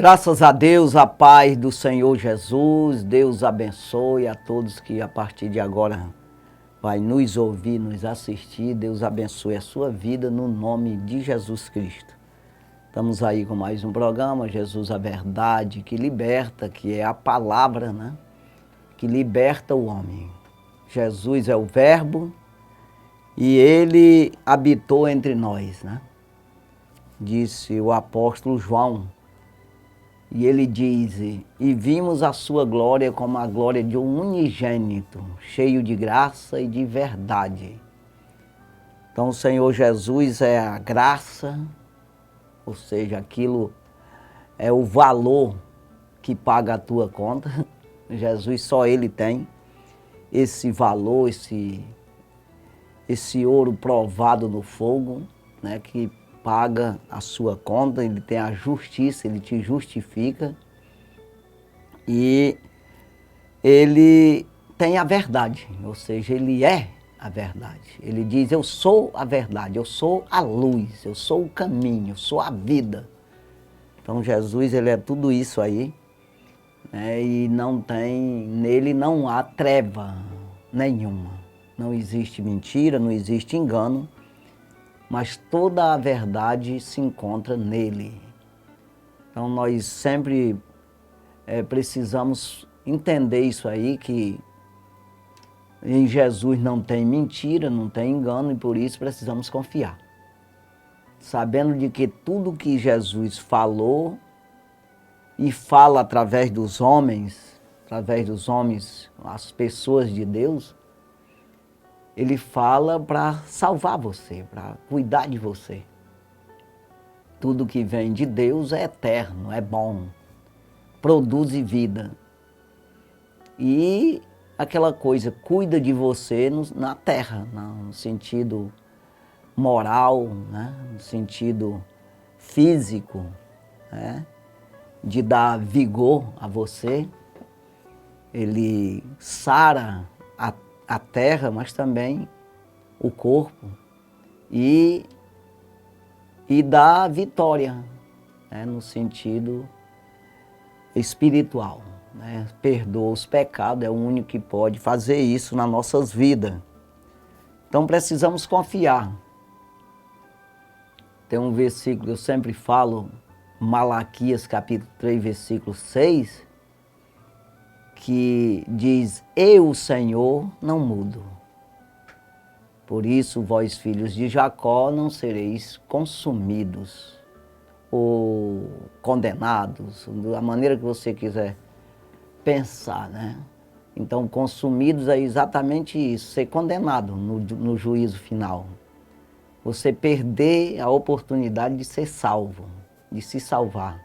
Graças a Deus, a paz do Senhor Jesus, Deus abençoe a todos que a partir de agora vai nos ouvir, nos assistir. Deus abençoe a sua vida no nome de Jesus Cristo. Estamos aí com mais um programa, Jesus a Verdade, que liberta, que é a palavra, né? Que liberta o homem. Jesus é o Verbo e Ele habitou entre nós, né? Disse o apóstolo João. E ele diz, e vimos a sua glória como a glória de um unigênito, cheio de graça e de verdade. Então o Senhor Jesus é a graça, ou seja, aquilo é o valor que paga a tua conta. Jesus só Ele tem esse valor, esse ouro provado no fogo, né, que paga a sua conta. Ele tem a justiça, Ele te justifica e Ele tem a verdade, ou seja, Ele é a verdade. Ele diz, eu sou a verdade, eu sou a luz, eu sou o caminho, eu sou a vida. Então Jesus, Ele é tudo isso aí, né, e nele não há treva nenhuma. Não existe mentira, não existe engano, mas toda a verdade se encontra nele. Então nós sempre precisamos entender isso aí, que em Jesus não tem mentira, não tem engano, e por isso precisamos confiar. Sabendo de que tudo que Jesus falou e fala através dos homens, as pessoas de Deus, Ele fala para salvar você, para cuidar de você. Tudo que vem de Deus é eterno, é bom, produz vida. E aquela coisa cuida de você na terra, no sentido moral, né? No sentido físico, né? De dar vigor a você. Ele sara a terra, mas também o corpo, e dá vitória, né, no sentido espiritual, né? Perdoa os pecados, é o único que pode fazer isso nas nossas vidas. Então precisamos confiar. Tem um versículo que eu sempre falo, Malaquias capítulo 3, versículo 6, que diz, eu, Senhor, não mudo. Por isso, vós, filhos de Jacó, não sereis consumidos ou condenados, da maneira que você quiser pensar, né? Então, consumidos é exatamente isso, ser condenado no juízo final. Você perder a oportunidade de ser salvo, de se salvar.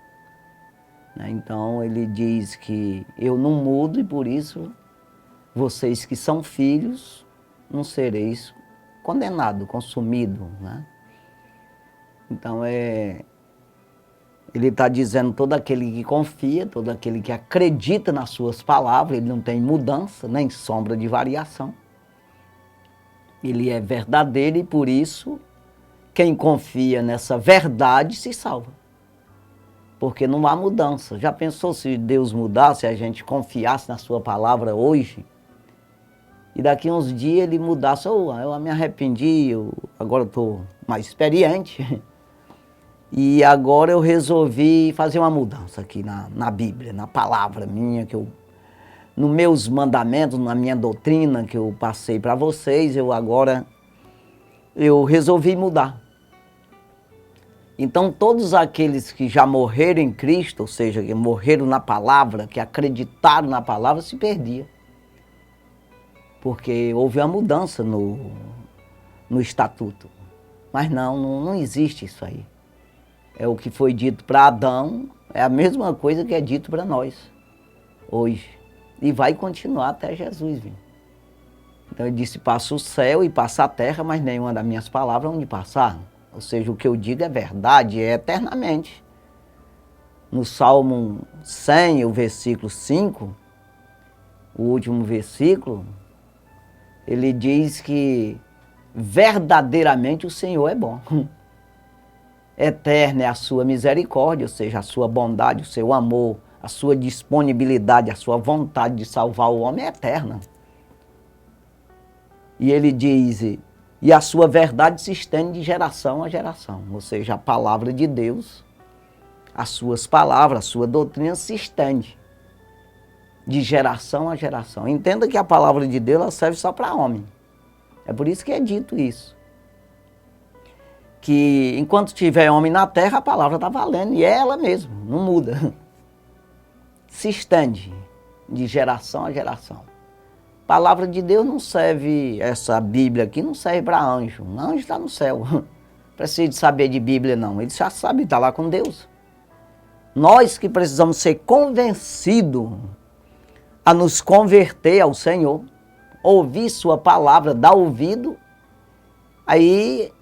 Então ele diz que eu não mudo e por isso vocês que são filhos não sereis condenados, consumidos, né? Então ele está dizendo, todo aquele que confia, todo aquele que acredita nas suas palavras, ele não tem mudança, nem sombra de variação. Ele é verdadeiro e por isso quem confia nessa verdade se salva. Porque não há mudança. Já pensou se Deus mudasse, a gente confiasse na sua palavra hoje, e daqui uns dias Ele mudasse, eu me arrependi, agora estou mais experiente, e agora eu resolvi fazer uma mudança aqui na Bíblia, na palavra minha, nos meus mandamentos, na minha doutrina que eu passei para vocês, eu resolvi mudar. Então todos aqueles que já morreram em Cristo, ou seja, que morreram na palavra, que acreditaram na palavra, se perdiam. Porque houve uma mudança no estatuto. Mas não existe isso aí. É o que foi dito para Adão, é a mesma coisa que é dito para nós, hoje. E vai continuar até Jesus vir. Então ele disse, passa o céu e passa a terra, mas nenhuma das minhas palavras onde passar. Ou seja, o que eu digo é verdade, é eternamente. No Salmo 100, o versículo 5, o último versículo, ele diz que verdadeiramente o Senhor é bom. Eterna é a sua misericórdia, ou seja, a sua bondade, o seu amor, a sua disponibilidade, a sua vontade de salvar o homem é eterna. E ele diz, e a sua verdade se estende de geração a geração, ou seja, a palavra de Deus, as suas palavras, a sua doutrina se estende de geração a geração. Entenda que a palavra de Deus ela serve só para homem. É por isso que é dito isso. Que enquanto tiver homem na terra, a palavra está valendo, e é ela mesmo, não muda. Se estende de geração a geração. A palavra de Deus não serve, essa Bíblia aqui não serve para anjo. O anjo está no céu. Não precisa de saber de Bíblia não, ele já sabe, está lá com Deus. Nós que precisamos ser convencidos a nos converter ao Senhor, ouvir sua palavra, dar ouvido, aí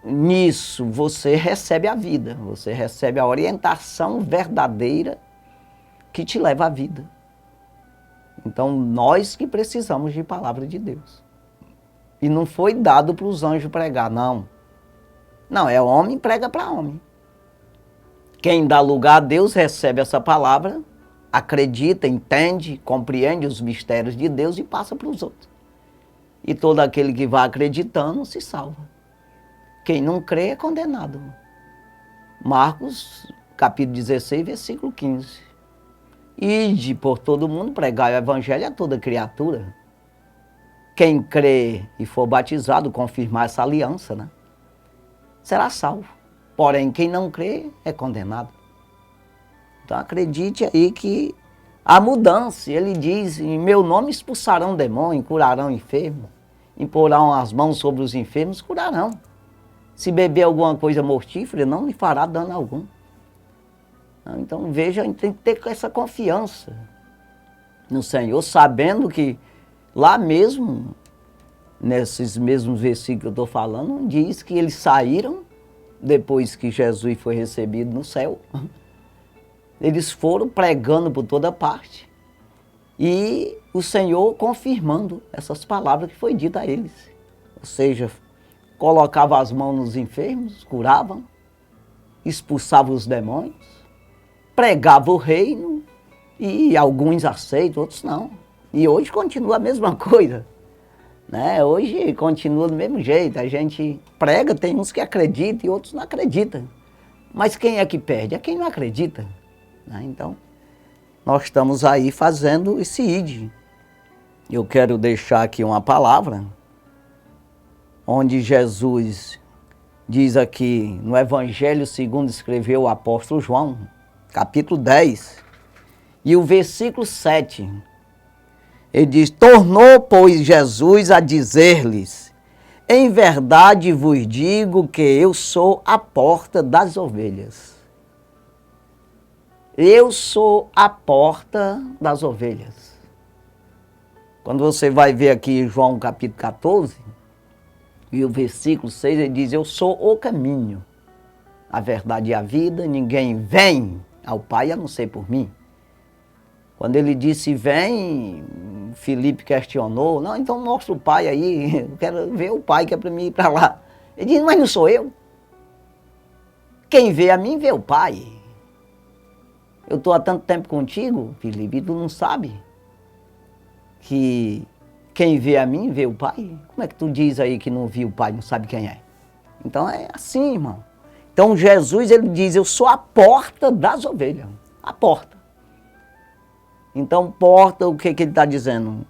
nisso você recebe a vida, você recebe a orientação verdadeira que te leva à vida. Então nós que precisamos de palavra de Deus. E não foi dado para os anjos pregar, não. Não, é homem prega para homem. Quem dá lugar a Deus recebe essa palavra, acredita, entende, compreende os mistérios de Deus e passa para os outros. E todo aquele que vai acreditando se salva. Quem não crê é condenado. Marcos, capítulo 16, versículo 15. Ide por todo mundo, pregai o evangelho a toda criatura. Quem crê e for batizado, confirmar essa aliança, né, será salvo. Porém, quem não crê é condenado. Então acredite aí que há mudança. Ele diz, em meu nome expulsarão demônio, curarão enfermo, imporão as mãos sobre os enfermos, curarão. Se beber alguma coisa mortífera, não lhe fará dano algum. Então veja, a gente tem que ter essa confiança no Senhor, sabendo que lá mesmo, nesses mesmos versículos que eu estou falando, diz que eles saíram depois que Jesus foi recebido no céu. Eles foram pregando por toda parte e o Senhor confirmando essas palavras que foi dita a eles. Ou seja, colocava as mãos nos enfermos, curavam, expulsava os demônios, pregava o reino e alguns aceitam, outros não. E hoje continua a mesma coisa, né? Hoje continua do mesmo jeito, a gente prega, tem uns que acreditam e outros não acreditam. Mas quem é que perde? É quem não acredita. Então, nós estamos aí fazendo esse ID. Eu quero deixar aqui uma palavra, onde Jesus diz aqui no Evangelho segundo escreveu o apóstolo João, capítulo 10, e o versículo 7. Ele diz, tornou, pois, Jesus a dizer-lhes, em verdade vos digo que eu sou a porta das ovelhas. Eu sou a porta das ovelhas. Quando você vai ver aqui João capítulo 14, e o versículo 6, ele diz, eu sou o caminho, a verdade e a vida, ninguém vem ao Pai a não ser por mim. Quando ele disse vem, Filipe questionou, não, então mostra o Pai aí, eu quero ver o Pai que é para mim ir para lá. Ele disse, mas não sou eu. Quem vê a mim vê o Pai. Eu estou há tanto tempo contigo, Filipe, e tu não sabe que quem vê a mim vê o Pai? Como é que tu diz aí que não viu o Pai, não sabe quem é? Então é assim, irmão. Então Jesus, ele diz, eu sou a porta das ovelhas. A porta. Então porta, o que ele está dizendo?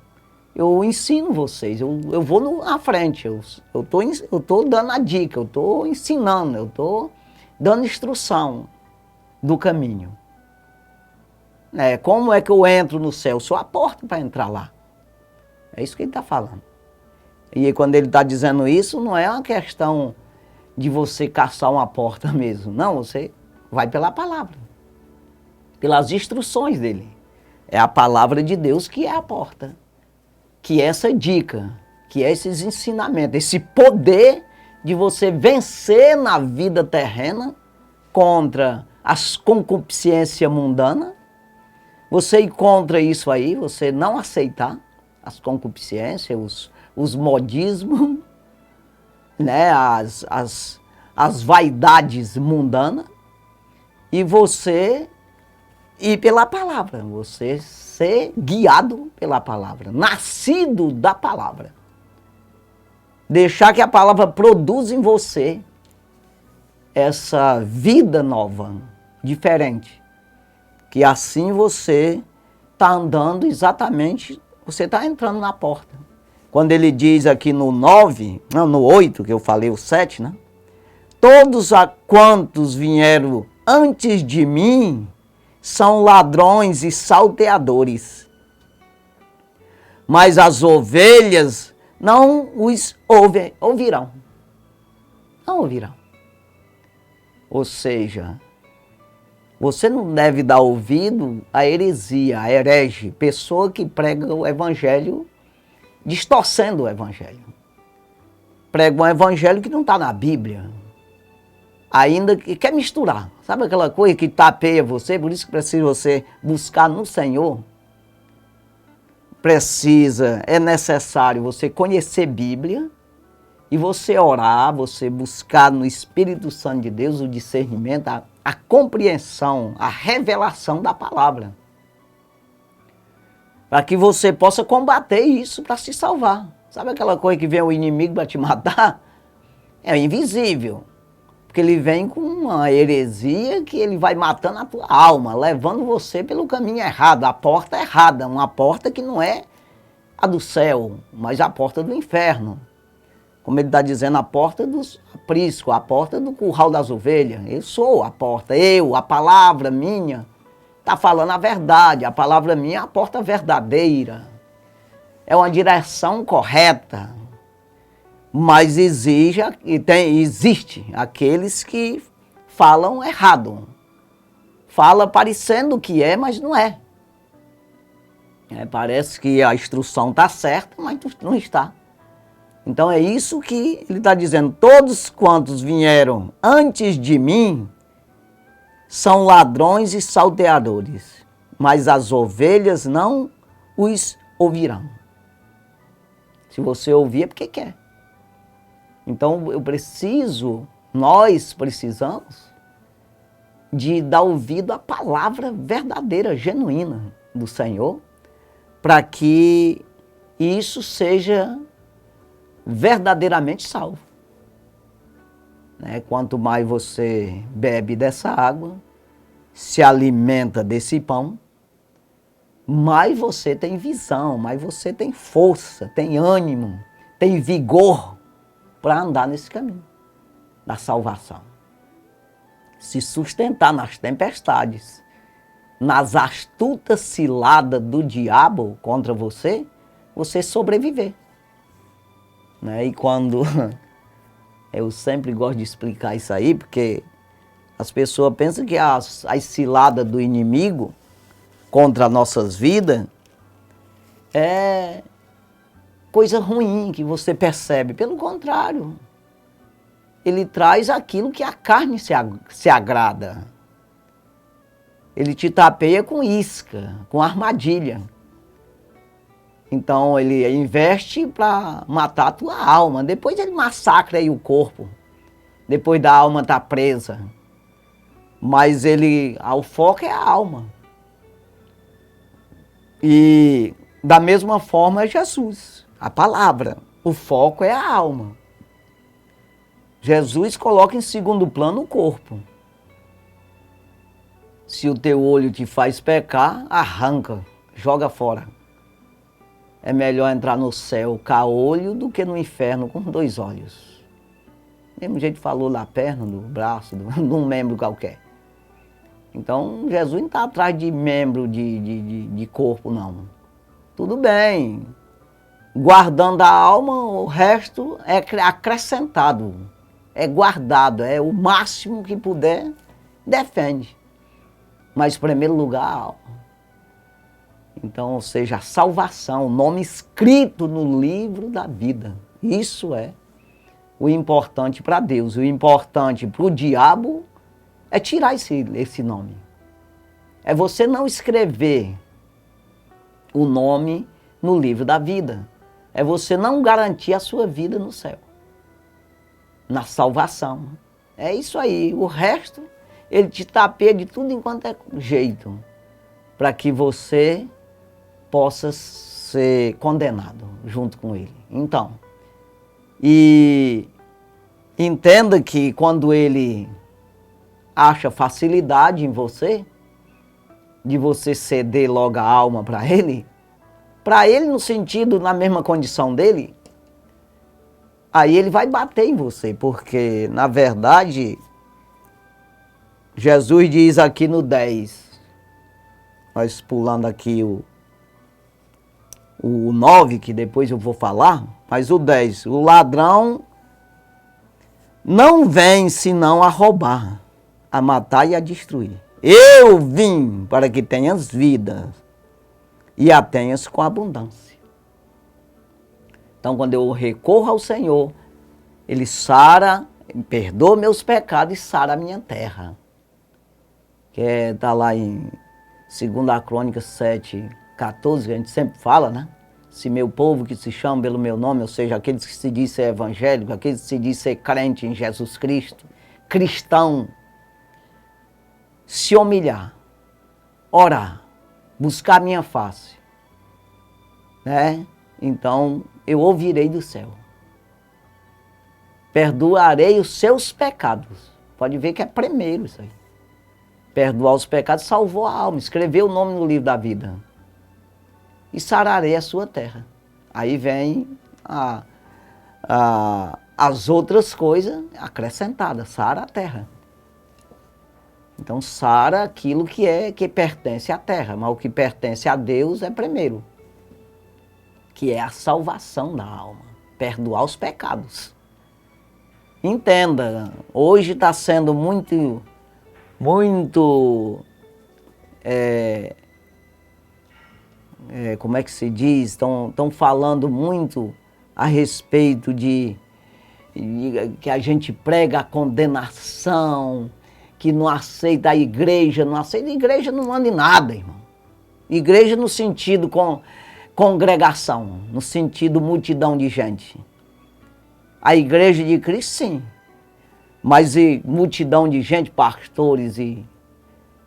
Eu ensino vocês, eu vou à frente, eu estou dando a dica, eu estou ensinando, eu estou dando instrução do caminho. Como é que eu entro no céu? Eu sou a porta para entrar lá. É isso que ele está falando. E quando ele está dizendo isso, não é uma questão de você caçar uma porta mesmo. Não, você vai pela palavra. Pelas instruções dele. É a palavra de Deus que é a porta. Que é essa dica, que é esses ensinamentos, esse poder de você vencer na vida terrena contra as concupiscências mundanas. Você encontra isso aí, você não aceitar as concupiscências, os modismos, né, as vaidades mundanas e você ir pela palavra, você ser guiado pela palavra, nascido da palavra. Deixar que a palavra produza em você essa vida nova, diferente. Que assim você está andando exatamente, você está entrando na porta. Quando ele diz aqui no 9, não, no 8, que eu falei o 7, né? Todos a quantos vieram antes de mim são ladrões e salteadores. Mas as ovelhas não os ouvirão. Não ouvirão. Ou seja, você não deve dar ouvido à heresia, à herege, pessoa que prega o evangelho distorcendo o evangelho. Prega um evangelho que não está na Bíblia. Ainda que quer misturar. Sabe aquela coisa que tapeia você? Por isso que precisa você buscar no Senhor. É necessário você conhecer Bíblia e você orar, você buscar no Espírito Santo de Deus o discernimento, a compreensão, a revelação da palavra. Para que você possa combater isso para se salvar. Sabe aquela coisa que vem o inimigo para te matar? É invisível. Porque ele vem com uma heresia que ele vai matando a tua alma, levando você pelo caminho errado, a porta errada, uma porta que não é a do céu, mas a porta do inferno. Como ele está dizendo, a porta dos apriscos, a porta do curral das ovelhas. Eu sou a porta, a palavra minha, está falando a verdade, a palavra minha é a porta verdadeira. É uma direção correta. Mas existe aqueles que falam errado. Fala parecendo que é, mas não é. Parece que a instrução está certa, mas não está. Então é isso que ele está dizendo. Todos quantos vieram antes de mim são ladrões e salteadores, mas as ovelhas não os ouvirão. Se você ouvir é porque quer. Então nós precisamos de dar ouvido à palavra verdadeira, genuína do Senhor, para que isso seja verdadeiramente salvo. Quanto mais você bebe dessa água, se alimenta desse pão, mais você tem visão, mais você tem força, tem ânimo, tem vigor para andar nesse caminho da salvação. Se sustentar nas tempestades, nas astutas ciladas do diabo contra você, você sobreviver. E quando... Eu sempre gosto de explicar isso aí, porque as pessoas pensam que as ciladas do inimigo contra nossas vidas é coisa ruim que você percebe. Pelo contrário, ele traz aquilo que a carne se agrada. Ele te tapeia com isca, com armadilha. Então ele investe para matar a tua alma. Depois ele massacra aí o corpo. Depois da alma estar presa. Mas o foco é a alma. E da mesma forma é Jesus, a palavra. O foco é a alma. Jesus coloca em segundo plano o corpo. Se o teu olho te faz pecar, arranca, joga fora. É melhor entrar no céu caolho do que no inferno com 2 olhos. Mesmo jeito falou da perna, do braço, de um membro qualquer. Então, Jesus não está atrás de membro de corpo, não. Tudo bem. Guardando a alma, o resto é acrescentado. É guardado, é o máximo que puder, defende. Mas, em primeiro lugar, a alma. Então, ou seja, a salvação, o nome escrito no livro da vida. Isso é o importante para Deus. O importante para o diabo é tirar esse nome. É você não escrever o nome no livro da vida. É você não garantir a sua vida no céu, na salvação. É isso aí. O resto, ele te tapeia de tudo enquanto é jeito, para que você possa ser condenado junto com ele. Então, e entenda que quando ele acha facilidade em você, de você ceder logo a alma para ele no sentido, na mesma condição dele, aí ele vai bater em você, porque, na verdade, Jesus diz aqui no 10, nós pulando aqui o 9, que depois eu vou falar, mas o 10, o ladrão não vem senão a roubar, a matar e a destruir. Eu vim para que tenhas vida e a tenhas com abundância. Então, quando eu recorro ao Senhor, Ele sara, perdoa meus pecados e sara a minha terra. Que está lá em 2 Crônicas 7, 14, que a gente sempre fala, né? Se meu povo que se chama pelo meu nome, ou seja, aqueles que se diz ser evangélico, aqueles que se diz ser crente em Jesus Cristo, cristão, se humilhar, orar, buscar minha face, né? Então eu ouvirei do céu. Perdoarei os seus pecados. Pode ver que é primeiro isso aí. Perdoar os pecados salvou a alma, escreveu o nome no livro da vida. E sararei a sua terra. Aí vem as outras coisas acrescentadas, sara a terra. Então sara aquilo que pertence à terra, mas o que pertence a Deus é primeiro, que é a salvação da alma, perdoar os pecados. Entenda, hoje está sendo muito como é que se diz? Estão falando muito a respeito de que a gente prega a condenação, que não aceita a igreja, não aceita. A igreja não manda em nada, irmão. Igreja no sentido congregação, no sentido multidão de gente. A igreja de Cristo, sim. Mas e multidão de gente, pastores e...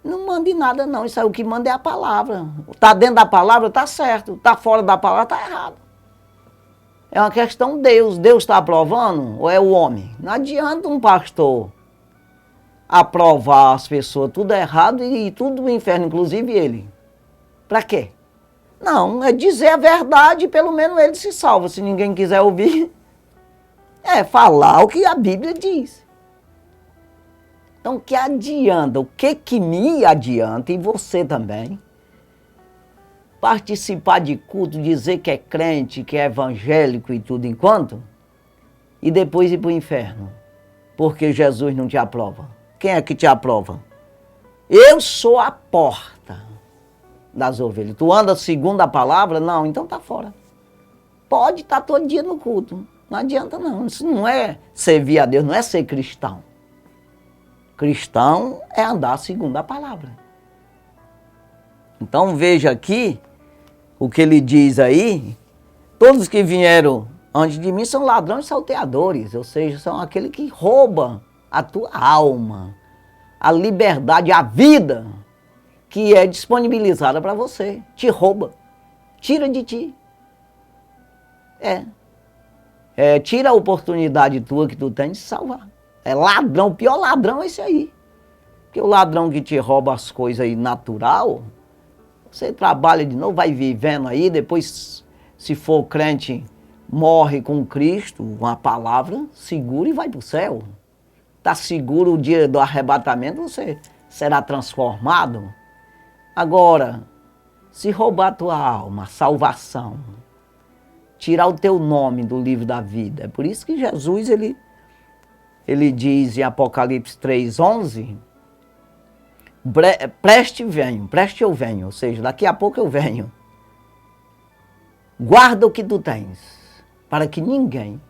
Não manda em nada, não. Isso aí o que manda é a palavra. Está dentro da palavra, está certo. Está fora da palavra, está errado. É uma questão de Deus. Deus está aprovando ou é o homem? Não adianta um pastor aprovar as pessoas tudo errado e tudo no inferno, inclusive ele. Para quê? Não, é dizer a verdade e pelo menos ele se salva. Se ninguém quiser ouvir, é falar o que a Bíblia diz. Então, o que adianta? O que me adianta, e você também, participar de culto, dizer que é crente, que é evangélico e tudo enquanto, e depois ir para o inferno, porque Jesus não te aprova. Quem é que te aprova? Eu sou a porta das ovelhas. Tu anda segundo a palavra? Não, então tá fora. Pode estar todo dia no culto. Não adianta não. Isso não é servir a Deus, não é ser cristão. Cristão é andar segundo a palavra. Então veja aqui o que ele diz aí. Todos que vieram antes de mim são ladrões e salteadores, ou seja, são aqueles que roubam a tua alma, a liberdade, a vida que é disponibilizada para você. Te rouba, tira de ti. Tira a oportunidade tua que tu tem de se salvar. É ladrão, o pior ladrão é esse aí. Porque o ladrão que te rouba as coisas aí natural, você trabalha de novo, vai vivendo aí, depois, se for crente, morre com Cristo, uma palavra, segura e vai para o céu. Está seguro o dia do arrebatamento, você será transformado. Agora, se roubar a tua alma, a salvação, tirar o teu nome do livro da vida, é por isso que Jesus, ele diz em Apocalipse 3:11, preste eu venho, ou seja, daqui a pouco eu venho. Guarda o que tu tens, para que ninguém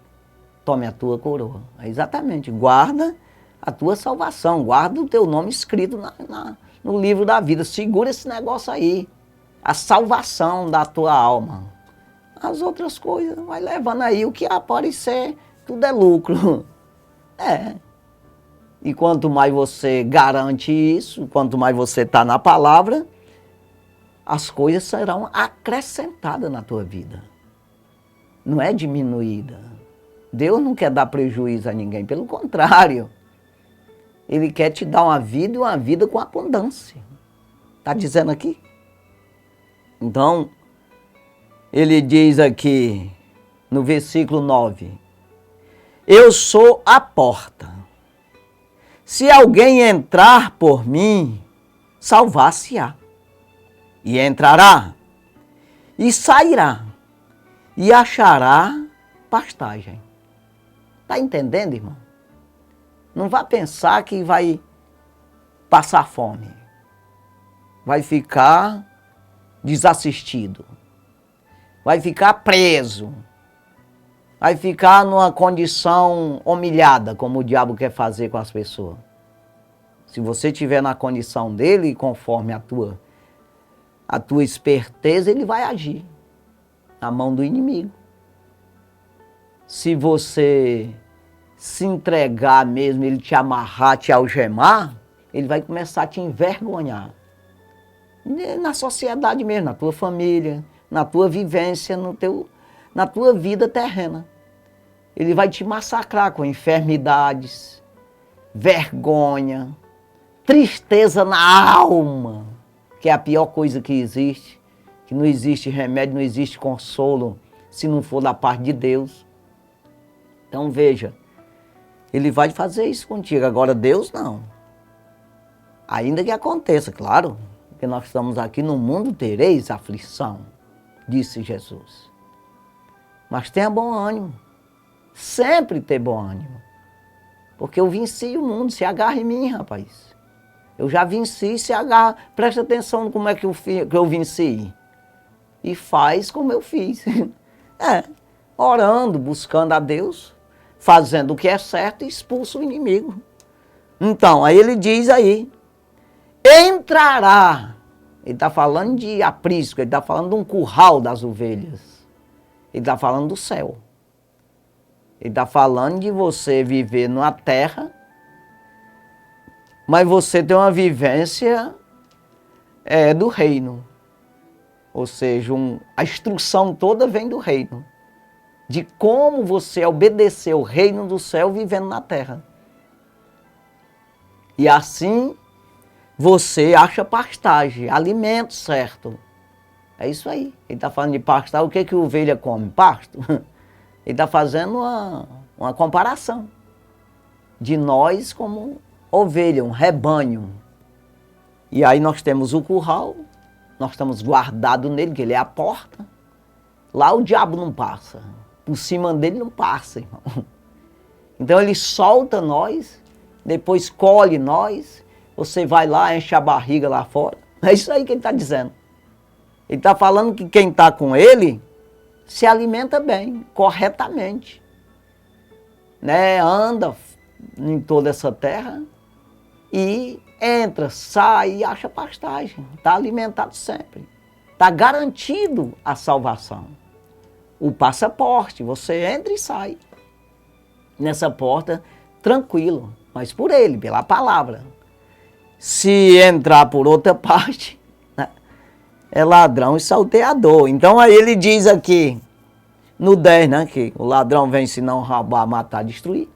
tome a tua coroa. É exatamente, guarda a tua salvação, guarda o teu nome escrito no livro da vida. Segura esse negócio aí, a salvação da tua alma. As outras coisas, vai levando aí, o que aparecer, tudo é lucro. E quanto mais você garante isso, quanto mais você está na palavra, as coisas serão acrescentadas na tua vida. Não é diminuída. Deus não quer dar prejuízo a ninguém, pelo contrário. Ele quer te dar uma vida e uma vida com abundância. Está dizendo aqui? Então, ele diz aqui no versículo 9: eu sou a porta. Se alguém entrar por mim, salvar-se-á. E entrará, e sairá, e achará pastagem. Está entendendo, irmão? Não vá pensar que vai passar fome. Vai ficar desassistido. Vai ficar preso. Vai ficar numa condição humilhada, como o diabo quer fazer com as pessoas. Se você estiver na condição dele, conforme a tua esperteza, ele vai agir na mão do inimigo. Se você se entregar mesmo, ele te amarrar, te algemar, ele vai começar a te envergonhar. Na sociedade mesmo, na tua família, na tua vivência, na tua vida terrena. Ele vai te massacrar com enfermidades, vergonha, tristeza na alma, que é a pior coisa que existe, que não existe remédio, não existe consolo, se não for da parte de Deus. Então veja, ele vai fazer isso contigo, agora Deus não. Ainda que aconteça, claro, porque nós estamos aqui no mundo, tereis aflição, disse Jesus. Mas tenha bom ânimo. Sempre ter bom ânimo. Porque eu venci o mundo, se agarra em mim, rapaz. Eu já venci, se agarra. Presta atenção como é que eu venci. E faz como eu fiz. Orando, buscando a Deus, fazendo o que é certo e expulsa o inimigo. Então, aí ele diz aí, entrará. Ele está falando de aprisco, ele está falando de um curral das ovelhas. Ele está falando do céu. Ele está falando de você viver numa terra, mas você tem uma vivência do reino. Ou seja, a instrução toda vem do reino. De como você obedecer o reino do céu vivendo na terra. E assim você acha pastagem, alimento certo. É isso aí. Ele está falando de pastagem. O que a ovelha come? Pasto. Ele está fazendo uma comparação de nós como ovelha, um rebanho. E aí nós temos o curral, nós estamos guardados nele, que ele é a porta. Lá o diabo não passa, por cima dele não passa, irmão. Então ele solta nós, depois colhe nós, você vai lá, enche a barriga lá fora. É isso aí que ele está dizendo. Ele está falando que quem está com ele se alimenta bem, corretamente. Né? Anda em toda essa terra e entra, sai e acha pastagem. Está alimentado sempre. Está garantido a salvação. O passaporte, você entra e sai. Nessa porta, tranquilo, mas por ele, pela palavra. Se entrar por outra parte, é ladrão e salteador. Então aí ele diz aqui, no 10, né, que o ladrão vem se não roubar, matar, destruir.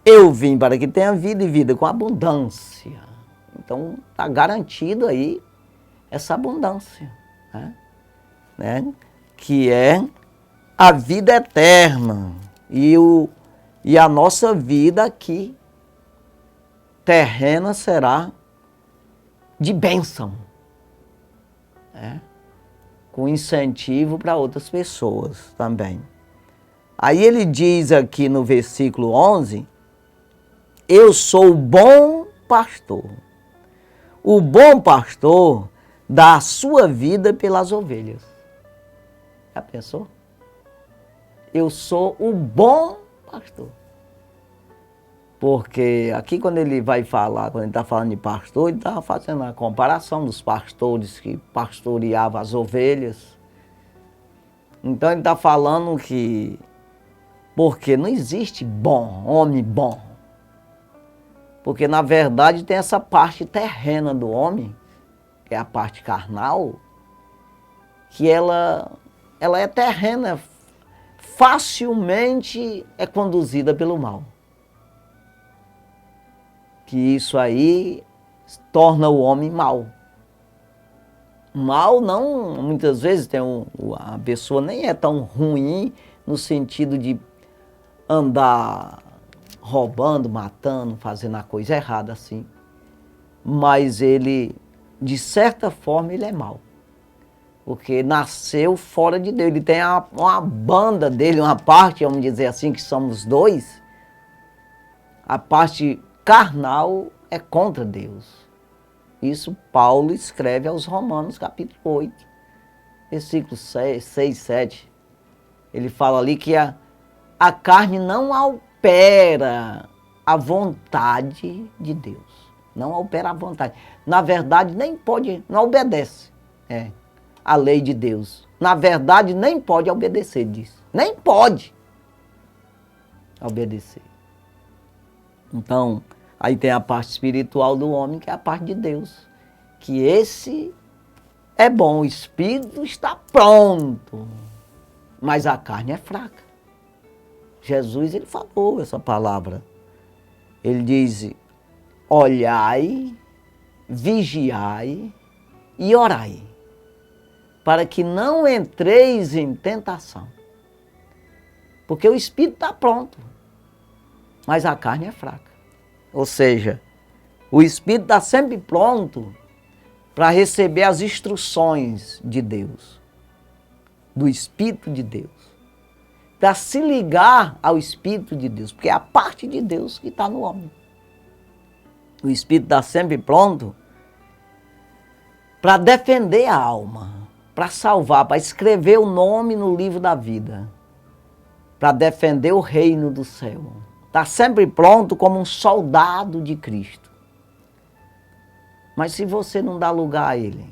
Eu vim para que tenha vida e vida com abundância. Então está garantido aí essa abundância, né? Que é a vida eterna e a nossa vida aqui terrena será de bênção. Com incentivo para outras pessoas também. Aí ele diz aqui no versículo 11, eu sou o bom pastor. O bom pastor dá a sua vida pelas ovelhas. Já pensou? Eu sou o bom pastor. Porque aqui quando ele vai falar, quando ele está falando de pastor, ele está fazendo a comparação dos pastores que pastoreavam as ovelhas. Então ele está falando que, porque não existe bom, homem bom. Porque, na verdade, tem essa parte terrena do homem, que é a parte carnal, que ela é terrena, facilmente é conduzida pelo mal. Que isso aí torna o homem mau. Mal não, muitas vezes a pessoa nem é tão ruim no sentido de andar roubando, matando, fazendo a coisa errada assim. Mas ele, de certa forma, ele é mau. Porque nasceu fora de Deus. Ele tem uma banda dele, uma parte, vamos dizer assim, que somos dois. A parte carnal é contra Deus. Isso Paulo escreve aos Romanos, capítulo 8, versículo 6, 7. Ele fala ali que a carne não opera a vontade de Deus. Não opera a vontade. Na verdade, nem pode, não obedece a lei de Deus. Na verdade, nem pode obedecer, diz. Nem pode obedecer. Então, aí tem a parte espiritual do homem, que é a parte de Deus. Que esse é bom, o espírito está pronto, mas a carne é fraca. Jesus, ele falou essa palavra. Ele diz, olhai, vigiai e orai, para que não entreis em tentação. Porque o espírito está pronto, mas a carne é fraca. Ou seja, o espírito está sempre pronto para receber as instruções de Deus, do Espírito de Deus, para se ligar ao Espírito de Deus, porque é a parte de Deus que está no homem. O Espírito está sempre pronto para defender a alma, para salvar, para escrever o nome no livro da vida, para defender o reino do céu. Está sempre pronto como um soldado de Cristo. Mas se você não dá lugar a ele,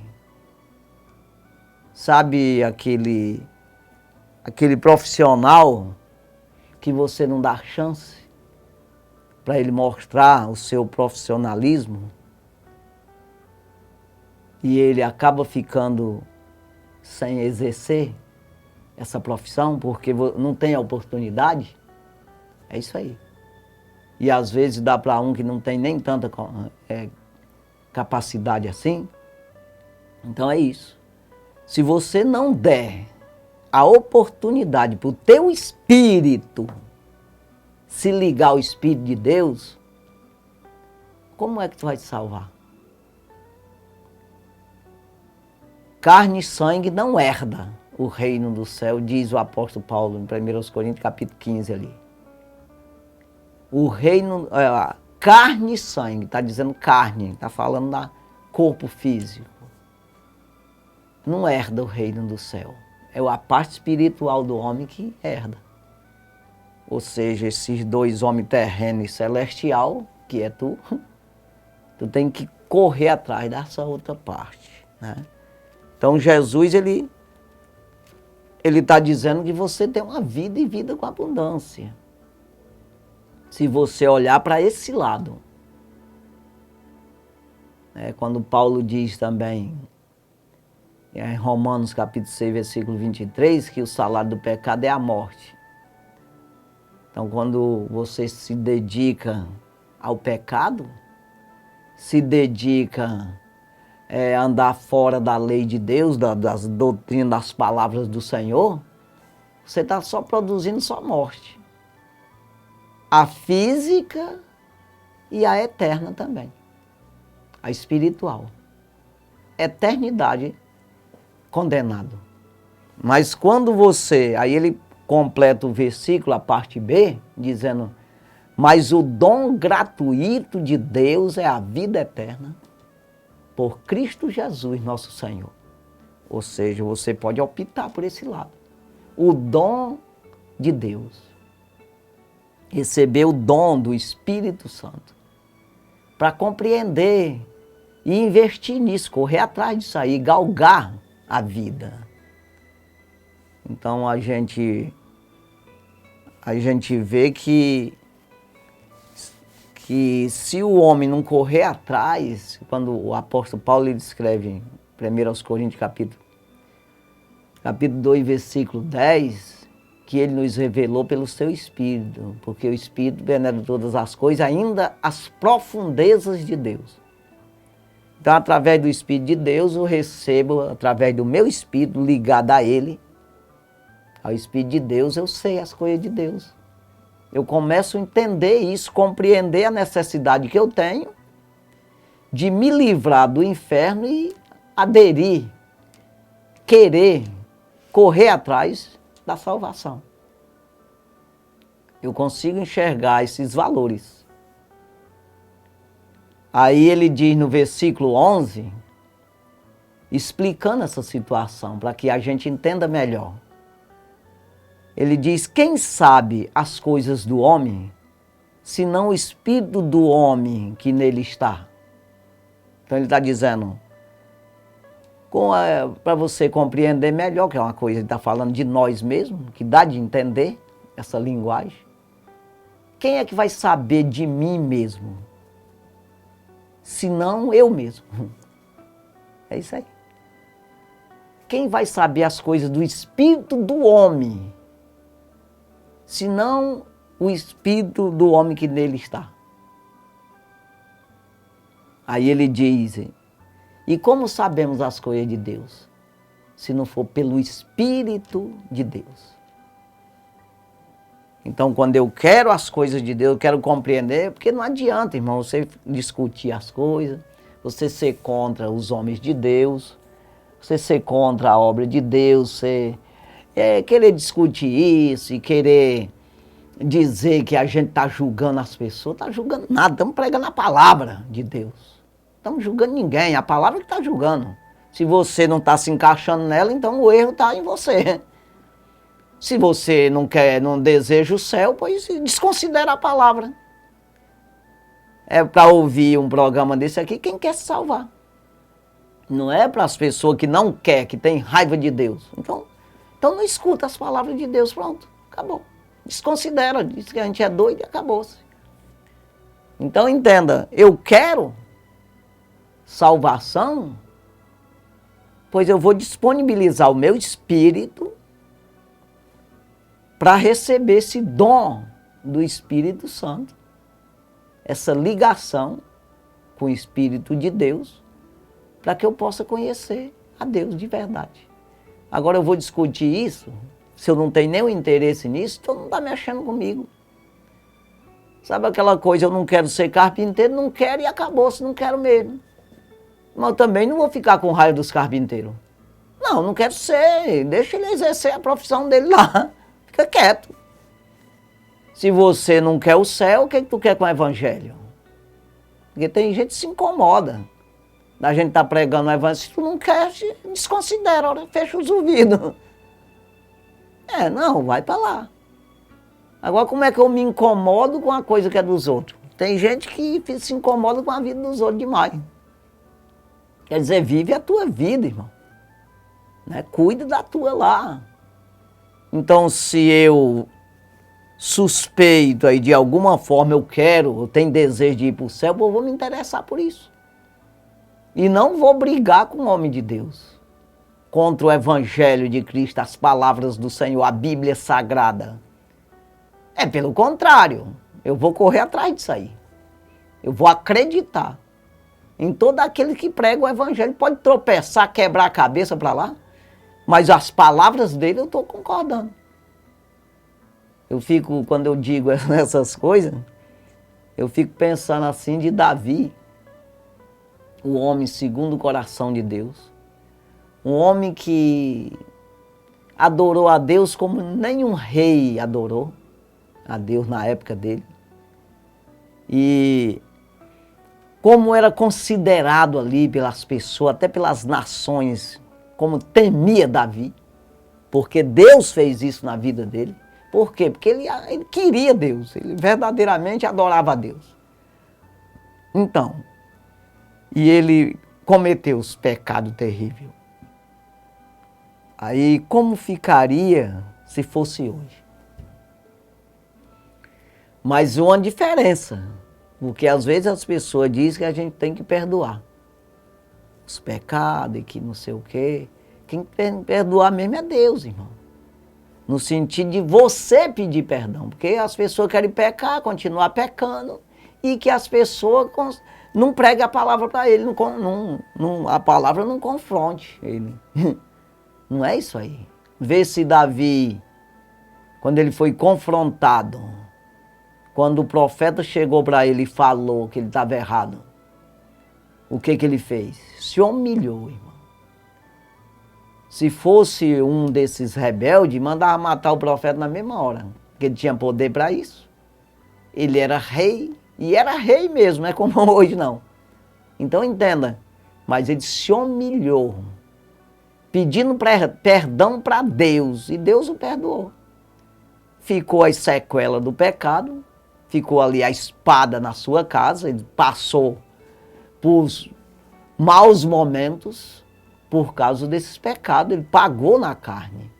sabe aquele profissional que você não dá chance para ele mostrar o seu profissionalismo e ele acaba ficando sem exercer essa profissão porque não tem a oportunidade? É isso aí. E às vezes dá para um que não tem nem tanta capacidade assim. Então é isso. Se você não der a oportunidade para o teu espírito se ligar ao Espírito de Deus, como é que tu vai te salvar? Carne e sangue não herda o reino do céu, diz o apóstolo Paulo em 1 Coríntios capítulo 15 ali. O reino, carne e sangue, está dizendo carne, está falando da corpo físico. Não herda o reino do céu. É a parte espiritual do homem que herda. Ou seja, esses dois homens terreno e celestial, que é tu tem que correr atrás dessa outra parte, né? Então Jesus, ele está dizendo que você tem uma vida e vida com abundância. Se você olhar para esse lado. Quando Paulo diz também, em Romanos capítulo 6, versículo 23, que o salário do pecado é a morte. Então, quando você se dedica ao pecado, se dedica a andar fora da lei de Deus, das doutrinas, das palavras do Senhor, você está só produzindo só morte. A física e a eterna também. A espiritual. Eternidade condenado. Mas quando você, aí ele completa o versículo, a parte B, dizendo, mas o dom gratuito de Deus é a vida eterna por Cristo Jesus, nosso Senhor. Ou seja, você pode optar por esse lado. O dom de Deus. Receber o dom do Espírito Santo. Para compreender e investir nisso, correr atrás disso aí, galgar a vida. Então a gente vê que que se o homem não correr atrás, quando o apóstolo Paulo ele escreve em 1 Coríntios capítulo 2, versículo 10, que ele nos revelou pelo seu Espírito, porque o Espírito penetra todas as coisas, ainda as profundezas de Deus. Então, através do Espírito de Deus, eu recebo, através do meu Espírito ligado a Ele, ao Espírito de Deus, eu sei as coisas de Deus. Eu começo a entender isso, compreender a necessidade que eu tenho de me livrar do inferno e aderir, querer, correr atrás da salvação. Eu consigo enxergar esses valores. Aí ele diz no versículo 11, explicando essa situação, para que a gente entenda melhor. Ele diz, quem sabe as coisas do homem, senão o espírito do homem que nele está? Então ele está dizendo, para você compreender melhor, que é uma coisa, ele está falando de nós mesmos, que dá de entender essa linguagem. Quem é que vai saber de mim mesmo? Senão eu mesmo. É isso aí. Quem vai saber as coisas do espírito do homem? Senão o espírito do homem que nele está. Aí ele diz, e como sabemos as coisas de Deus? Se não for pelo Espírito de Deus. Então, quando eu quero as coisas de Deus, eu quero compreender, porque não adianta, irmão, você discutir as coisas, você ser contra os homens de Deus, você ser contra a obra de Deus, você querer discutir isso e querer dizer que a gente está julgando as pessoas, está julgando nada, estamos pregando a palavra de Deus. Não estamos julgando ninguém, a palavra que está julgando. Se você não está se encaixando nela, então o erro está em você. Se você não deseja o céu, pois desconsidera a palavra. É para ouvir um programa desse aqui quem quer se salvar. Não é para as pessoas que não quer, que tem raiva de Deus. Então não escuta as palavras de Deus, pronto, acabou. Desconsidera, diz que a gente é doido e acabou-se. Então entenda, eu quero salvação, pois eu vou disponibilizar o meu espírito para receber esse dom do Espírito Santo, essa ligação com o Espírito de Deus, para que eu possa conhecer a Deus de verdade. Agora eu vou discutir isso, se eu não tenho nenhum interesse nisso, então não está mexendo comigo. Sabe aquela coisa, eu não quero ser carpinteiro, não quero e acabou-se, não quero mesmo. Mas eu também não vou ficar com raiva dos carpinteiros. Não quero ser, deixa ele exercer a profissão dele lá, fica quieto. Se você não quer o céu, o que tu quer com o evangelho? Porque tem gente que se incomoda. A gente está pregando o evangelho, se tu não quer, desconsidera, fecha os ouvidos. Não, vai para lá. Agora, como é que eu me incomodo com a coisa que é dos outros? Tem gente que se incomoda com a vida dos outros demais. Quer dizer, vive a tua vida, irmão. Né? Cuida da tua lá. Então, se eu suspeito aí de alguma forma, eu tenho desejo de ir para o céu, eu vou me interessar por isso. E não vou brigar com o homem de Deus. Contra o Evangelho de Cristo, as palavras do Senhor, a Bíblia Sagrada. Pelo contrário, eu vou correr atrás disso aí. Eu vou acreditar em todo aquele que prega o Evangelho. Pode tropeçar, quebrar a cabeça para lá, mas as palavras dele eu estou concordando. Eu fico, quando eu digo essas coisas, eu fico pensando assim de Davi, o homem segundo o coração de Deus. Um homem que adorou a Deus como nenhum rei adorou a Deus na época dele. E como era considerado ali pelas pessoas, até pelas nações, como temia Davi. Porque Deus fez isso na vida dele. Por quê? Porque ele queria Deus, ele verdadeiramente adorava a Deus. Então, e ele cometeu os pecados terríveis. Aí, como ficaria se fosse hoje? Mas uma diferença. Porque às vezes as pessoas dizem que a gente tem que perdoar os pecados e que não sei o quê. Quem tem que perdoar mesmo é Deus, irmão. No sentido de você pedir perdão. Porque as pessoas querem pecar, continuar pecando, e que as pessoas não preguem a palavra para ele, a palavra não confronte ele. Não é isso aí. Vê se Davi, quando ele foi confrontado, quando o profeta chegou para ele e falou que ele estava errado, o que ele fez? Se humilhou, irmão. Se fosse um desses rebeldes, mandava matar o profeta na mesma hora, porque ele tinha poder para isso. Ele era rei, e era rei mesmo, não é como hoje não. Então entenda, mas ele se humilhou, pedindo perdão para Deus, e Deus o perdoou. Ficou as sequelas do pecado, ficou ali a espada na sua casa, ele passou por maus momentos por causa desses pecados, ele pagou na carne.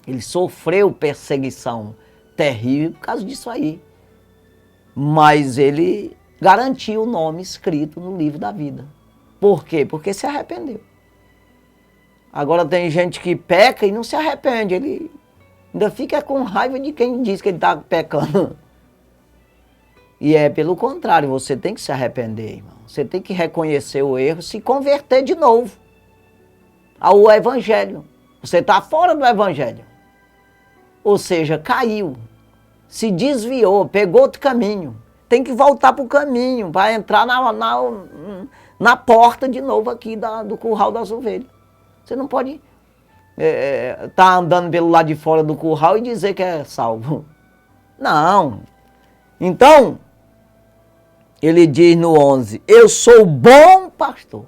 Ele sofreu perseguição terrível por causa disso aí. Mas ele garantiu o nome escrito no livro da vida. Por quê? Porque se arrependeu. Agora tem gente que peca e não se arrepende, ele ainda fica com raiva de quem diz que ele está pecando. E é pelo contrário, você tem que se arrepender, irmão. Você tem que reconhecer o erro, se converter de novo ao evangelho. Você está fora do evangelho. Ou seja, caiu, se desviou, pegou outro caminho. Tem que voltar para o caminho, para entrar na porta de novo aqui do curral das ovelhas. Você não pode tá andando pelo lado de fora do curral e dizer que é salvo. Não. Então, ele diz no 11, eu sou bom pastor.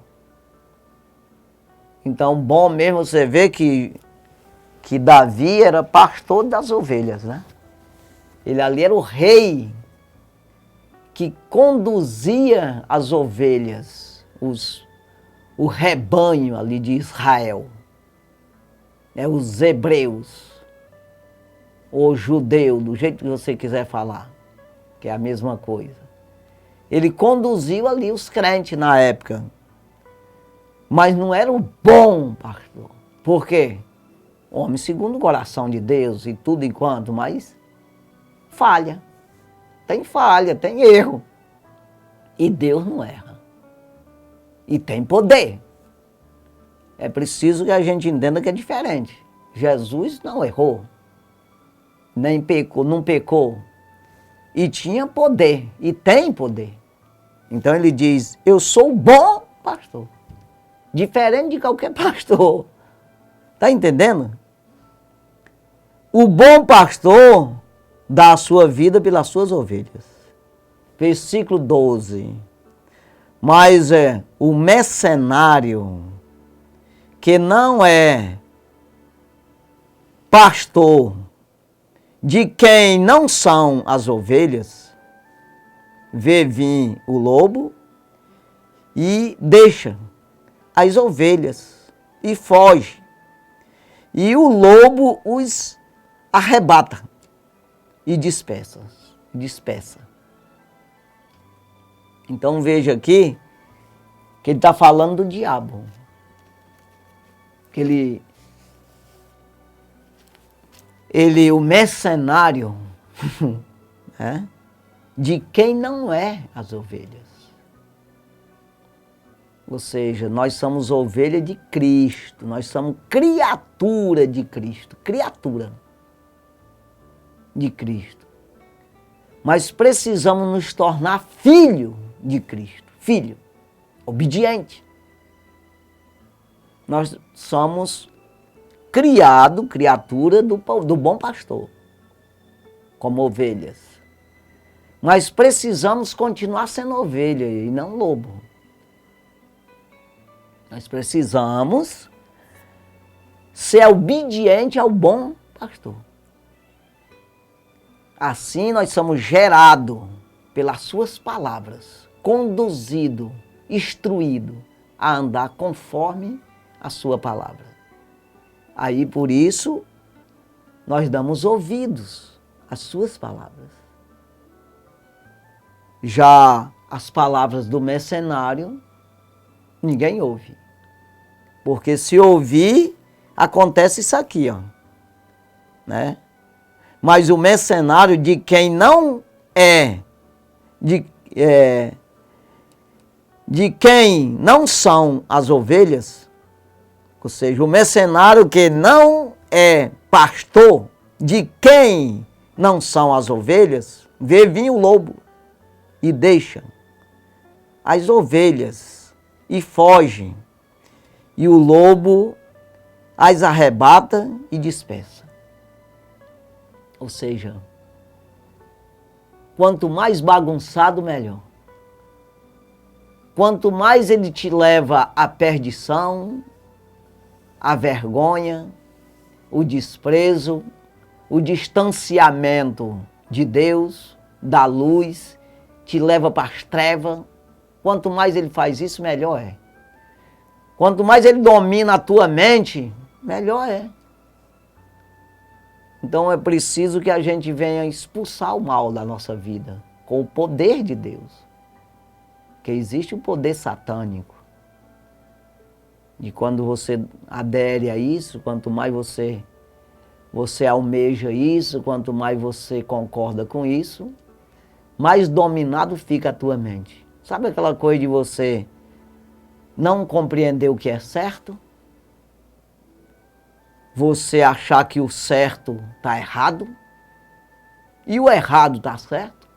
Então, bom mesmo, você vê que Davi era pastor das ovelhas, né? Ele ali era o rei que conduzia as ovelhas, o rebanho ali de Israel. Os hebreus, ou judeu, do jeito que você quiser falar, que é a mesma coisa. Ele conduziu ali os crentes na época, mas não era o bom pastor. Por quê? Homem segundo o coração de Deus e tudo enquanto, mas falha, tem erro. E Deus não erra. E tem poder. É preciso que a gente entenda que é diferente. Jesus não errou, nem pecou, não pecou. E tinha poder, e tem poder. Então ele diz, eu sou bom pastor. Diferente de qualquer pastor. Está entendendo? O bom pastor dá a sua vida pelas suas ovelhas. Versículo 12. Mas o mercenário, que não é pastor de quem não são as ovelhas, vê vir o lobo e deixa as ovelhas e foge. E o lobo os arrebata e dispersa. Então veja aqui que ele está falando do diabo. Que ele o mercenário de quem não é as ovelhas. Ou seja, nós somos ovelha de Cristo, nós somos criatura de Cristo, criatura de Cristo. Mas precisamos nos tornar filho de Cristo, filho, obediente. Nós somos criatura do bom pastor, como ovelhas. Mas precisamos continuar sendo ovelha e não lobo. Nós precisamos ser obediente ao bom pastor. Assim nós somos gerados pelas suas palavras, conduzido, instruído a andar conforme a sua palavra. Aí por isso nós damos ouvidos às suas palavras. Já as palavras do mercenário, ninguém ouve. Porque se ouvir, acontece isso aqui, ó, né? Mas o mercenário de quem não de quem não são as ovelhas, ou seja, o mercenário que não é pastor, de quem não são as ovelhas, vê vir o lobo e deixa as ovelhas e foge. E o lobo as arrebata e dispersa. Ou seja, quanto mais bagunçado, melhor. Quanto mais ele te leva à perdição, à vergonha, o desprezo, o distanciamento de Deus, da luz, te leva para as trevas. Quanto mais ele faz isso, melhor é. Quanto mais ele domina a tua mente, melhor é. Então é preciso que a gente venha expulsar o mal da nossa vida com o poder de Deus. Porque existe o poder satânico. E quando você adere a isso, quanto mais você almeja isso, quanto mais você concorda com isso, mais dominado fica a tua mente. Sabe aquela coisa de você não compreender o que é certo? Você achar que o certo está errado e o errado está certo?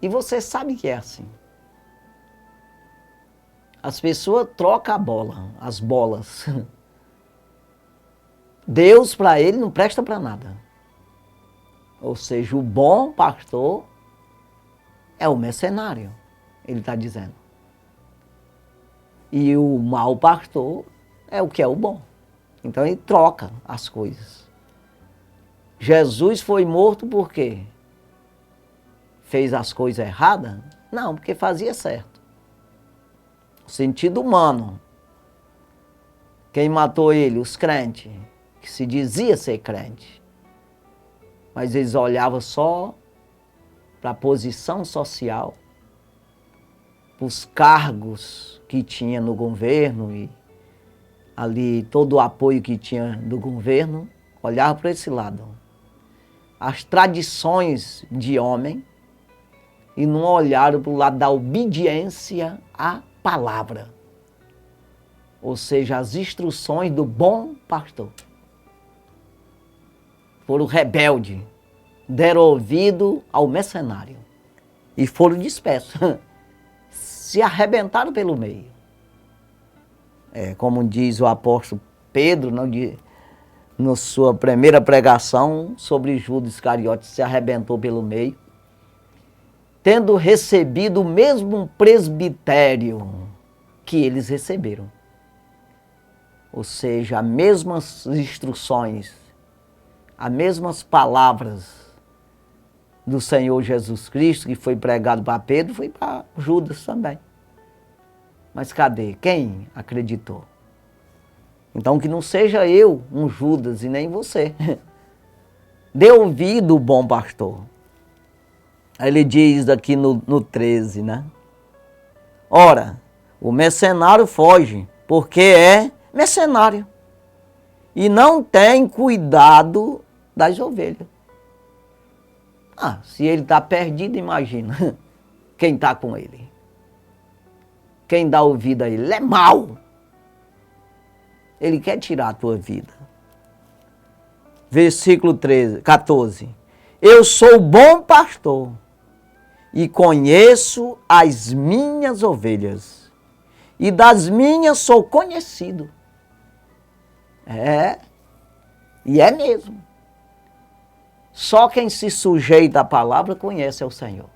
E você sabe que é assim. As pessoas trocam a bola, as bolas. Deus para ele não presta para nada. Ou seja, o bom pastor é o mercenário, ele está dizendo. E o mau pastor é o que é o bom. Então ele troca as coisas. Jesus foi morto por quê? Fez as coisas erradas? Não, porque fazia certo. Sentido humano. Quem matou ele? Os crentes, que se dizia ser crente. Mas eles olhavam só para a posição social, para os cargos que tinha no governo e ali todo o apoio que tinha do governo, olhava para esse lado. As tradições de homem e não olharam para o lado da obediência à palavra, ou seja, as instruções do bom pastor. Foram rebeldes, deram ouvido ao mercenário e foram dispersos, se arrebentaram pelo meio. Como diz o apóstolo Pedro, na sua primeira pregação sobre Judas Iscariote, se arrebentou pelo meio, tendo recebido o mesmo presbitério que eles receberam. Ou seja, as mesmas instruções, as mesmas palavras do Senhor Jesus Cristo, que foi pregado para Pedro, foi para Judas também. Mas cadê? Quem acreditou? Então que não seja eu um Judas e nem você. Dê ouvido, bom pastor. Aí ele diz aqui no 13, né? Ora, o mercenário foge, porque é mercenário. E não tem cuidado das ovelhas. Se ele está perdido, imagina quem está com ele. Quem dá ouvido a ele, ele é mau. Ele quer tirar a tua vida. Versículo 14. Eu sou o bom pastor e conheço as minhas ovelhas, e das minhas sou conhecido. E é mesmo. Só quem se sujeita à palavra conhece ao Senhor.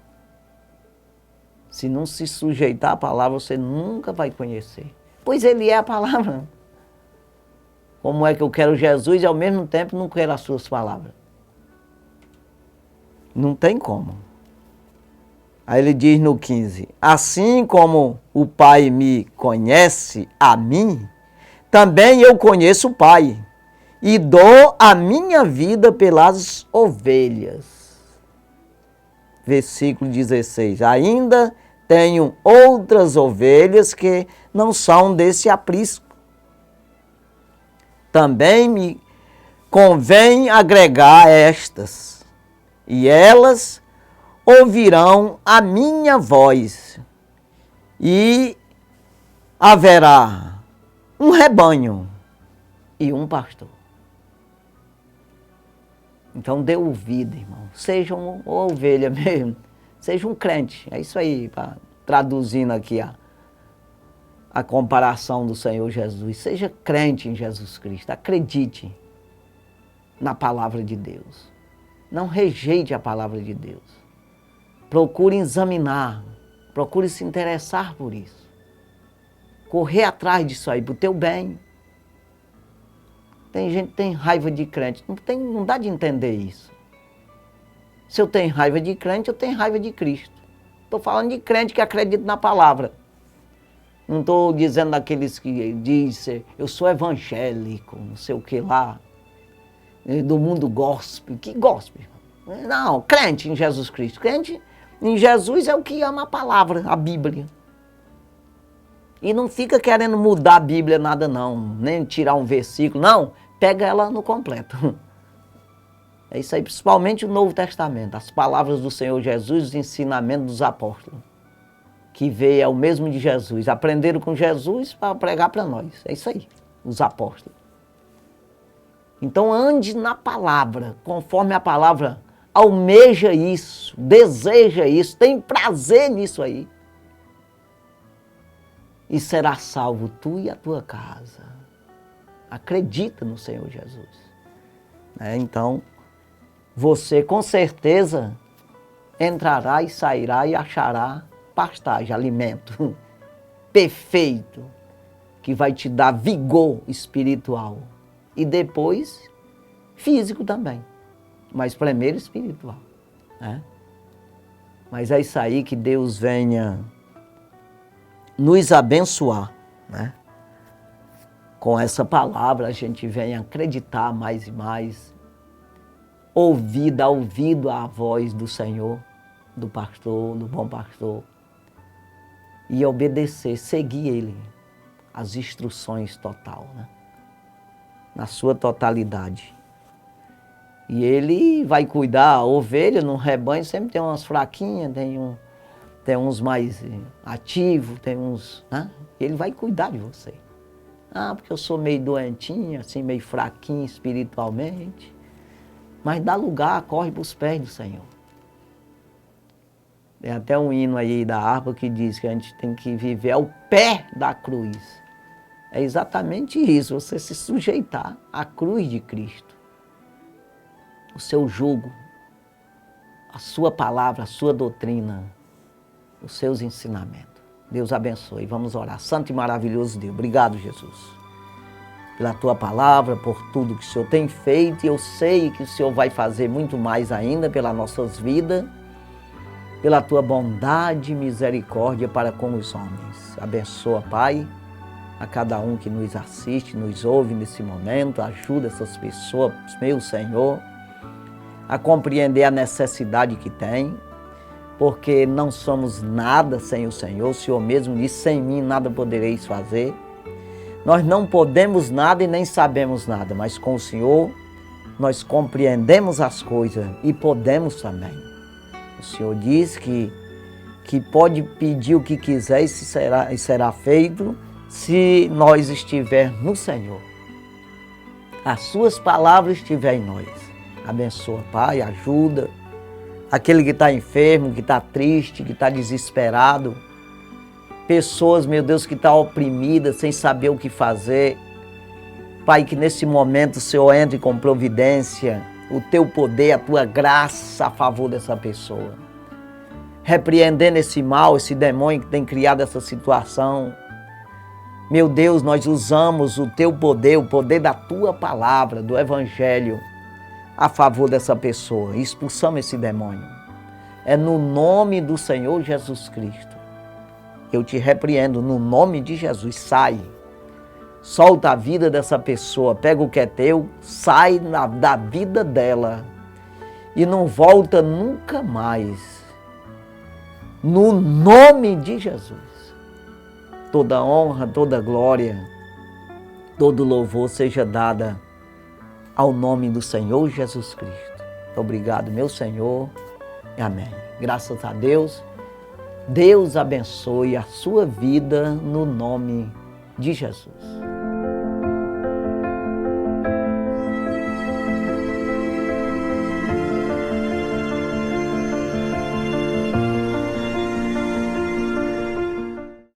Se não se sujeitar à palavra, você nunca vai conhecer. Pois Ele é a palavra. Como é que eu quero Jesus e ao mesmo tempo não quero as suas palavras? Não tem como. Aí ele diz no 15, assim como o Pai me conhece a mim, também eu conheço o Pai, e dou a minha vida pelas ovelhas. versículo 16. Ainda tenho outras ovelhas que não são desse aprisco. Também me convém agregar estas, e elas ouvirão a minha voz, e haverá um rebanho e um pastor. Então dê ouvido, irmão. Seja uma ovelha mesmo. Seja um crente. É isso aí, traduzindo aqui a comparação do Senhor Jesus. Seja crente em Jesus Cristo. Acredite na palavra de Deus. Não rejeite a palavra de Deus. Procure examinar. Procure se interessar por isso. Correr atrás disso aí, para o teu bem. Tem gente que tem raiva de crente. Não dá de entender isso. Se eu tenho raiva de crente, eu tenho raiva de Cristo. Estou falando de crente que acredita na palavra. Não estou dizendo daqueles que dizem, eu sou evangélico, não sei o que lá, do mundo gospel. Que gospel? Não, crente em Jesus Cristo. Crente em Jesus é o que ama a palavra, a Bíblia. E não fica querendo mudar a Bíblia nada não, nem tirar um versículo, não. Pega ela no completo. É isso aí, principalmente o Novo Testamento, as palavras do Senhor Jesus, os ensinamentos dos apóstolos, que veio é o mesmo de Jesus. Aprenderam com Jesus para pregar para nós. É isso aí, os apóstolos. Então ande na palavra, conforme a palavra almeja isso, deseja isso, tem prazer nisso aí. E será salvo tu e a tua casa. Acredita no Senhor Jesus. Então, você com certeza entrará e sairá e achará pastagem, alimento perfeito, que vai te dar vigor espiritual. E depois, físico também. Mas primeiro espiritual. Mas é isso aí, que Deus venha nos abençoar, Com essa palavra a gente venha acreditar mais e mais, dar ouvido à voz do Senhor, do pastor, do bom pastor, e obedecer, seguir Ele, as instruções total, na sua totalidade. E Ele vai cuidar, a ovelha no rebanho sempre tem umas fraquinhas, tem uns mais ativos, tem uns... Ele vai cuidar de você. Porque eu sou meio doentinho, assim, meio fraquinho espiritualmente. Mas dá lugar, corre para os pés do Senhor. Tem até um hino aí da harpa que diz que a gente tem que viver ao pé da cruz. É exatamente isso, você se sujeitar à cruz de Cristo. O seu jugo, a sua palavra, a sua doutrina, os seus ensinamentos. Deus abençoe. Vamos orar. Santo e maravilhoso Deus. Obrigado, Jesus, pela Tua palavra, por tudo que o Senhor tem feito. E eu sei que o Senhor vai fazer muito mais ainda pelas nossas vidas, pela Tua bondade e misericórdia para com os homens. Abençoa, Pai, a cada um que nos assiste, nos ouve nesse momento. Ajuda essas pessoas, meu Senhor, a compreender a necessidade que tem, porque não somos nada sem o Senhor. O Senhor mesmo disse, sem mim nada podereis fazer. Nós não podemos nada e nem sabemos nada, mas com o Senhor nós compreendemos as coisas e podemos também. O Senhor diz que pode pedir o que quiser e será feito se nós estivermos no Senhor. As suas palavras estiverem em nós. Abençoa, Pai, ajuda aquele que está enfermo, que está triste, que está desesperado. Pessoas, meu Deus, que estão oprimidas, sem saber o que fazer. Pai, que nesse momento o Senhor entre com providência, o Teu poder, a Tua graça a favor dessa pessoa. Repreendendo esse mal, esse demônio que tem criado essa situação. Meu Deus, nós usamos o Teu poder, o poder da Tua palavra, do Evangelho, a favor dessa pessoa. Expulsamos esse demônio. É no nome do Senhor Jesus Cristo. Eu te repreendo no nome de Jesus. Sai. Solta a vida dessa pessoa. Pega o que é teu. Sai da vida dela. E não volta nunca mais. no nome de Jesus. Toda honra, toda glória, todo louvor seja dada ao nome do Senhor Jesus Cristo. Obrigado, meu Senhor. Amém. Graças a Deus. Deus abençoe a sua vida no nome de Jesus.